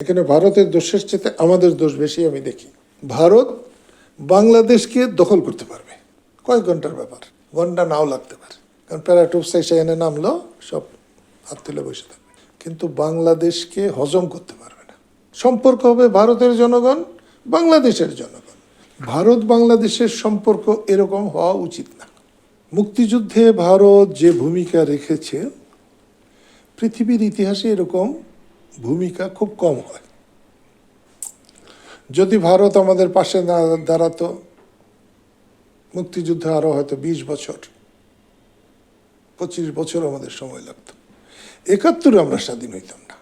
এখানে ভারতের দোষের চেয়ে আমাদের দোষ বেশি আমি দেখি। ভারত বাংলাদেশকে দখল করতে পারবে, কয়েক ঘন্টার ব্যাপার, ঘন্টা নাও লাগতে পারে, কারণ প্যারাটুপসাই সেখানে নামলো সব হাত তুলে বসে থাকবে, কিন্তু বাংলাদেশকে হজম করতে পারবে না। সম্পর্ক হবে ভারতের জনগণ বাংলাদেশের জনগণ। ভারত বাংলাদেশের সম্পর্ক এরকম হওয়া উচিত না। মুক্তিযুদ্ধে ভারত যে ভূমিকা রেখেছে, পৃথিবীর ইতিহাসে এরকম ভূমিকা খুব কম হয়। যদি ভারত আমাদের পাশে না দাঁড়াতো, মুক্তিযুদ্ধে আরো হয়তো 20 বছর 25 বছর আমাদের সময় লাগতো। 71 আমরা স্বাধীন হইতাম না।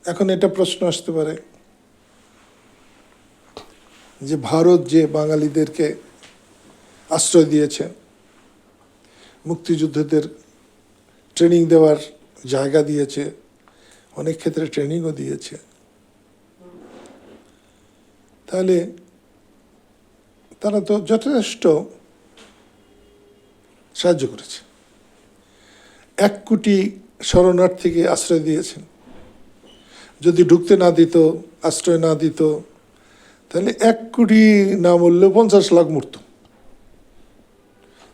এখন এটা প্রশ্ন আসতে পারে যে ভারত যে বাঙালিদেরকে আশ্রয় দিয়েছে, মুক্তিযুদ্ধদের ট্রেনিং দেওয়ার জায়গা দিয়েছে, অনেক ক্ষেত্রে ট্রেনিংও দিয়েছে, তাহলে তারা তো যথেষ্ট সাহায্য করেছে। 1 কোটি শরণার্থীকে আশ্রয় দিয়েছেন। যদি ঢুকতে না দিত, আশ্রয় না দিত, তাহলে 1 কোটি না মরলেও 50 লাখ মরত।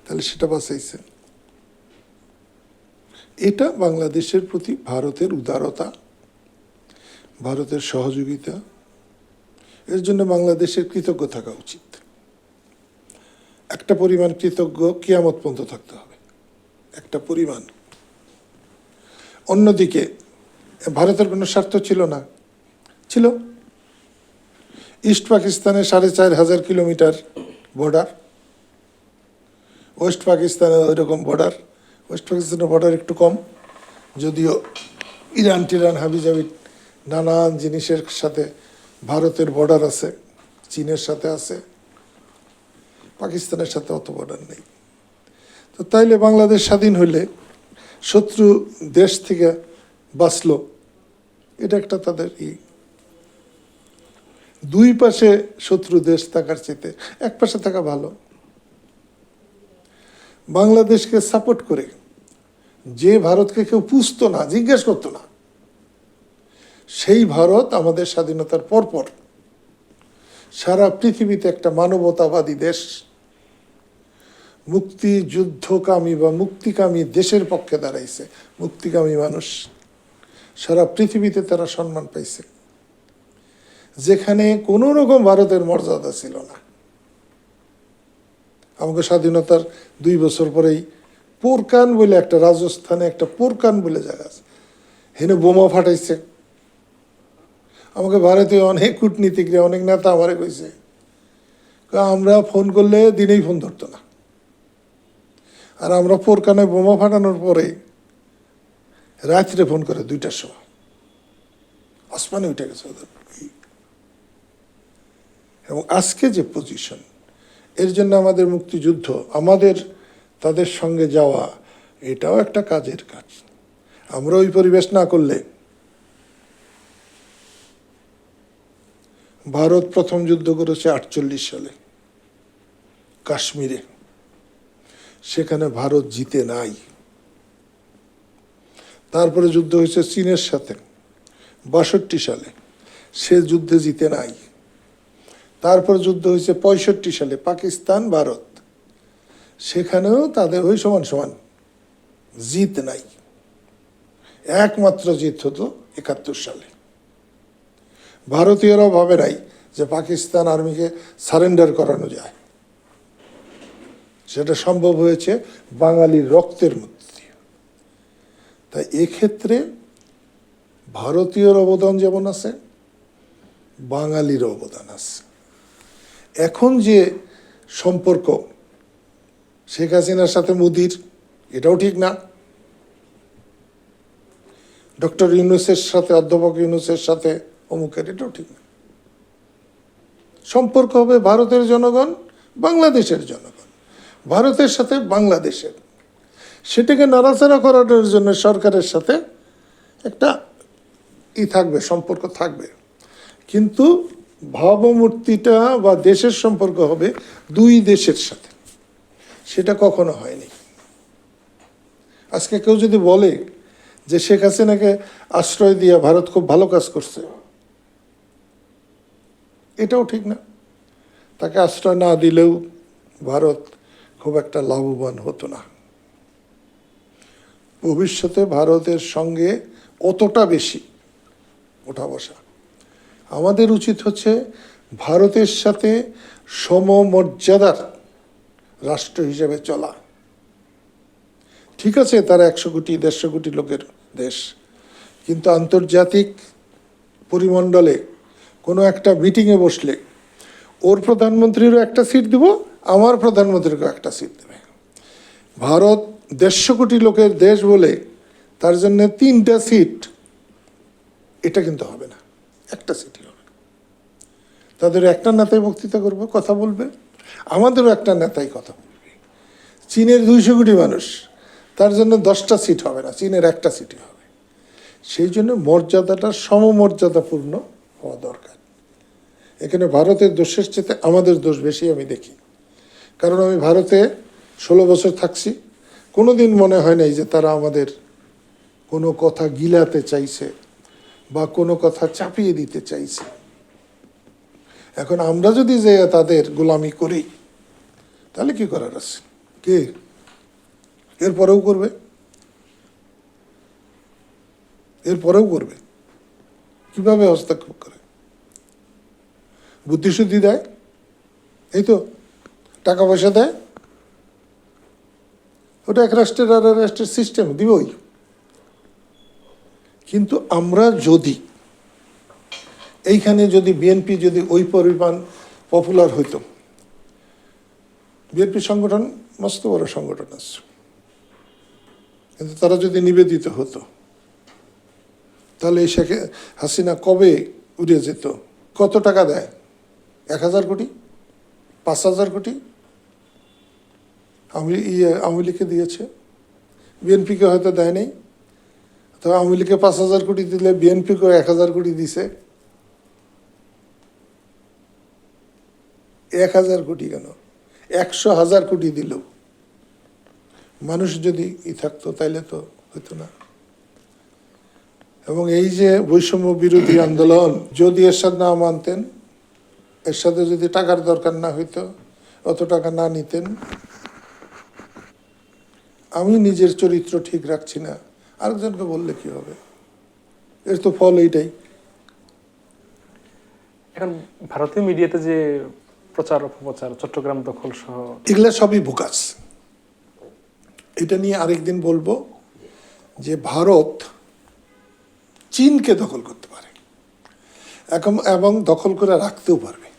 তাহলে সেটা বাঁচাইছে। এটা বাংলাদেশের প্রতি ভারতের উদারতা, ভারতের সহযোগিতা। এর জন্য বাংলাদেশের কৃতজ্ঞ থাকা উচিত। একটা পরিমাণ কৃতজ্ঞ কিয়ামত পর্যন্ত থাকতে হবে, একটা পরিমাণ। অন্যদিকে ভারতের কোনো স্বার্থ ছিল না, ছিল ইস্ট পাকিস্তানের 4500 কিলোমিটার বর্ডার, ওয়েস্ট পাকিস্তানের ওইরকম বর্ডার। ওয়েস্ট পাকিস্তানের বর্ডার একটু কম, যদিও ইরান টিরান হাবিজাবি নানান জিনিসের সাথে ভারতের বর্ডার আছে, চীনের সাথে আছে, পাকিস্তানের সাথে অত বর্ডার নেই। তো তাইলে বাংলাদেশ স্বাধীন হইলে শত্রু দেশ থেকে বাঁচলো, এটা একটা তাদের দুই পাশে শত্রু দেশ থাকার চেয়ে এক পাশে থাকা ভালো। বাংলাদেশকে সাপোর্ট করে যে ভারতকে কেউ পুষতো না, জিজ্ঞেস করতো না, সেই ভারত আমাদের স্বাধীনতার পরপর সারা পৃথিবীতে একটা মানবতাবাদী দেশ, মুক্তিযুদ্ধকামী বা মুক্তিকামী দেশের পক্ষে দাঁড়াইছে। মুক্তিকামী মানুষ সারা পৃথিবীতে তারা সম্মান পাইছে, যেখানে কোনো রকম ভারতের মর্যাদা ছিল না। আমাকে স্বাধীনতার 2 বছর পরেই পোরকান বলে একটা, রাজস্থানে একটা পোরকান বলে জায়গা আছে, হেনে বোমা ফাটাইছে। আমাকে ভারতীয় অনেক কূটনীতিকরা, অনেক নেতা আমারে কইছে, আমরা ফোন করলে দিনেই ফোন ধরতো না, আর আমরা পোরকানে বোমা ফাটানোর পরে রাত্রে ফোন করে 2টার সময়, আসমানে উঠে গেছে ওদের। এবং আজকে যে পজিশন, এর জন্য আমাদের মুক্তিযুদ্ধ, আমাদের তাদের সঙ্গে যাওয়া, এটাও একটা কাজের কাজ। আমরা ওই পরিবেশ না করলে, ভারত প্রথম যুদ্ধ করেছে 48 সালে কাশ্মীরে, সেখানে ভারত জিতে নাই। তারপরে যুদ্ধ হয়েছে চীনের সাথে 62 সালে, সে যুদ্ধে জিতে নাই। তারপর যুদ্ধ হয়েছে 65 সালে পাকিস্তান ভারত, সেখানেও তাদের ওই সমান সমান জিত নাই। একমাত্র জিত হতো 71 সালে। ভারতীয়রাও ভাবে নাই যে পাকিস্তান আর্মিকে সারেন্ডার করানো যায়, সেটা সম্ভব হয়েছে বাঙালির রক্তের মধ্যে দিয়ে। তাই এক্ষেত্রে ভারতীয়র অবদান যেমন আছে, বাঙালির অবদান আছে। এখন যে সম্পর্ক শেখ হাসিনার সাথে মোদির, এটাও ঠিক না। ডক্টর ইউনূসের সাথে, অধ্যাপক ইউনূসের সাথে অমুকের, এটাও ঠিক না। সম্পর্ক হবে ভারতের জনগণ বাংলাদেশের জনগণ, ভারতের সাথে বাংলাদেশের। সেটাকে নাড়াচাড়া করানোর জন্য সরকারের সাথে একটা থাকবে, সম্পর্ক থাকবে, কিন্তু ভাবমূর্তিটা বা দেশের সম্পর্ক হবে 2 দেশের সাথে। সেটা কখনো হয়নি। আজকে কেউ যদি বলে যে শেখ হাসিনাকে আশ্রয় দিয়ে ভারত খুব ভালো কাজ করছে, এটাও ঠিক না। তাকে আশ্রয় না দিলেও ভারত খুব একটা লাভবান হতো না। ভবিষ্যতে ভারতের সঙ্গে অতটা বেশি ওঠা বসা, আমাদের উচিত হচ্ছে ভারতের সাথে সমমর্যাদার রাষ্ট্র হিসেবে চলা। ঠিক আছে, তারা 100 কোটি 150 কোটি লোকের দেশ, কিন্তু আন্তর্জাতিক পরিমণ্ডলে কোনো একটা মিটিংয়ে বসলে ওর প্রধানমন্ত্রীরও একটা সিট দিব, আমার প্রধানমন্ত্রীকেও একটা সিট দেবে। ভারত 150 কোটি লোকের দেশ বলে তার জন্য 3টা সিট, এটা কিন্তু হবে না, একটা সিটই হবে। তাদের একটা নেতাই বক্তৃতা করবে, কথা বলবে, আমাদেরও একটা নেতাই কথা বলবে। চীনের 200 কোটি মানুষ, তার জন্য 10টা সিট হবে না, চীনের একটা সিটই হবে। সেই জন্য মর্যাদাটা সমমর্যাদাপূর্ণ হওয়া দরকার। এখানে ভারতের দোষের চেয়ে আমাদের দোষ বেশি আমি দেখি। কারণ আমি ভারতে 16 বছর থাকছি, কোনো দিন মনে হয় নাই যে তারা আমাদের কোনো কথা গিলাতে চাইছে বা কোনো কথা চাপিয়ে দিতে চাইছে। এখন আমরা যদি যে তাদের গোলামি করি, তাহলে কি করার আছে? কে এরপরেও করবে, এরপরেও করবে। কিভাবে হস্তক্ষেপ করে? বুদ্ধিশুদ্ধি দেয়, এই তো টাকা পয়সা দেয়, ওটা এক রাষ্ট্রের আর এক রাষ্ট্রের সিস্টেম দিবই। কিন্তু আমরা যদি এইখানে যদি বিএনপি যদি ওই পরিমাণ পপুলার হইতো, বিএনপি সংগঠন মস্ত বড় সংগঠন আছে, কিন্তু তারা যদি নিবেদিত হতো, তাহলে এই শেখ হাসিনা কবে উড়ে যেত। কত টাকা দেয়? 1000 কোটি, 5000 কোটি আওয়ামী লীগকে দিয়েছে, বিএনপিকে হয়তো দেয় নাই। তবে আওয়ামী লীগকে 5000 কোটি দিলে বিএনপিকে 1000 কোটি দিছে। 1000 কোটি কেন, 100,000 কোটি দিল, মানুষ যদি থাকতো তাইলে তো হতো না। এবং এই যে বৈষম্য বিরোধী আন্দোলন, যদি এরশাদ না মানতেন, এর সাথে যদি টাকার দরকার না হইতো, অত টাকা না নিতেন, আমি নিজের চরিত্র ঠিক রাখছি না, আরেকজনকে বললে কি হবে? এর তো ফল এইটাই। এখন ভারতীয় মিডিয়াতে যে প্রচার অপপ্রচার, চট্টগ্রাম দখল সহ, এগুলা সবই ভুকাস। এটা নিয়ে আরেকদিন বলবো যে ভারত চীনকে দখল করতে পারে এবং দখল করে রাখতেও পারবে,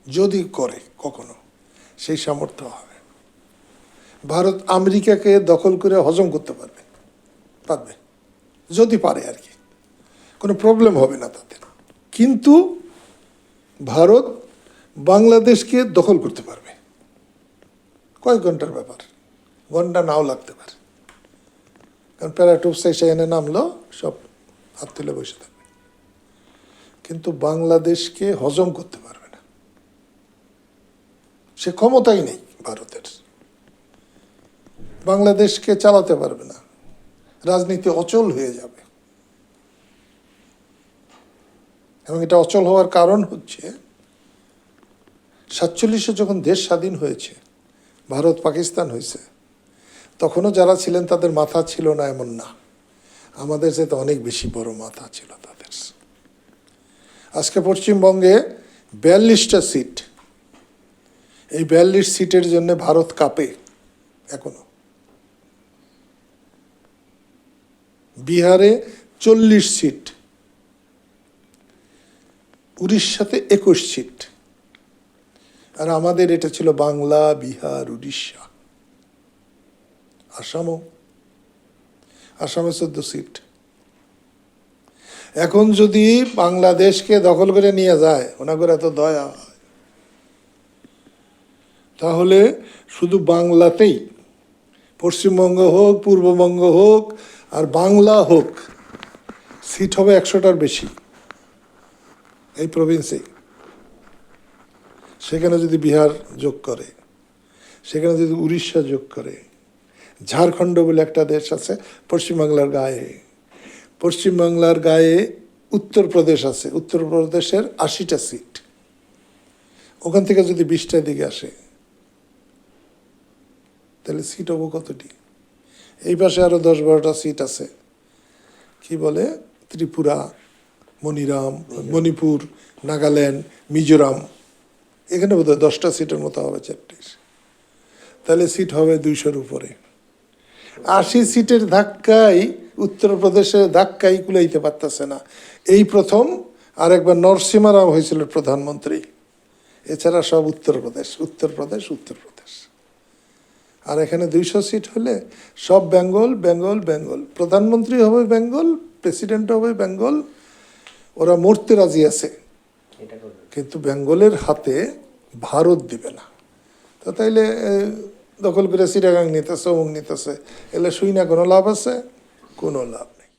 যদি করে কখনো, সেই সামর্থ্য হবে। ভারত আমেরিকাকে দখল করে হজম করতে পারবে, যদি পারে আর কি, কোনো প্রবলেম হবে না তাদের। কিন্তু ভারত বাংলাদেশকে দখল করতে পারবে, কয়েক ঘন্টার ব্যাপার, ঘন্টা নাও লাগতে পারে। কারণ প্যারাটুপস এসে এনে নামলো, সব হাত তুলে বসে থাকবে, কিন্তু বাংলাদেশকে হজম করতে পারবে না। সে ক্ষমতাই নেই ভারতের, বাংলাদেশকে চালাতে পারবে না, রাজনীতি অচল হয়ে যাবে। এবং এটা অচল হওয়ার কারণ হচ্ছে 47-এ যখন দেশ স্বাধীন হয়েছে, ভারত পাকিস্তান হয়েছে, তখনও যারা ছিলেন তাদের মাথা ছিল না এমন না, আমাদের চেয়ে অনেক বেশি বড় মাথা ছিল তাদের। আজকে পশ্চিমবঙ্গে 42টা সিট, এই 42 সিটের জন্য ভারত কাঁপে এখনো। বিহারে 40 সিট, উড়িষ্যাতে 21 সিট, আর আমাদের এটা ছিল বাংলা, বিহার, উড়িষ্যা, আসামে 14 সিট। এখন যদি বাংলাদেশকে দখল করে নিয়ে যায়, ওনাদের এত দয়া হয়, তাহলে শুধু বাংলাতেই, পশ্চিমবঙ্গ হোক, পূর্ববঙ্গ হোক আর বাংলা হোক, সিট হবে 100টার বেশি এই প্রভিন্সে। সেখানে যদি বিহার যোগ করে, সেখানে যদি উড়িষ্যা যোগ করে, ঝাড়খণ্ড বলে একটা দেশ আছে পশ্চিমবাংলার গায়ে, পশ্চিমবাংলার গায়ে উত্তরপ্রদেশ আছে, উত্তরপ্রদেশের 80টা সিট, ওখান থেকে যদি 20টা দিকে আসে তাহলে সিট হবো কতটি? এই পাশে আরো 10-12টা সিট আছে, কি বলে ত্রিপুরা, মণিপুর, নাগাল্যান্ড, মিজোরাম, এখানে বোধহয় 10টা সিটের মতো হবে 4টি, তাহলে সিট হবে 200-র উপরে। 80 সিটের ধাক্কায় উত্তরপ্রদেশের ধাক্কাই কুলাইতে পারতেছে না। এই প্রথম, আর একবার নরসিমা রাও হয়েছিল প্রধানমন্ত্রী, এছাড়া সব উত্তরপ্রদেশ উত্তরপ্রদেশ উত্তরপ্রদেশ। আর এখানে 200 সিট হলে সব বেঙ্গল বেঙ্গল বেঙ্গল, প্রধানমন্ত্রী হবে বেঙ্গল, প্রেসিডেন্ট হবে বেঙ্গল, ওরা মরতে রাজি আছে, কিন্তু বেঙ্গলের হাতে ভারত দিবে না। তো তাইলে দখল করে চিটাগাং নিতেছে, অমুক নিতেছে, এলে শুই না কোনো লাভ আছে? কোনো লাভ নেই।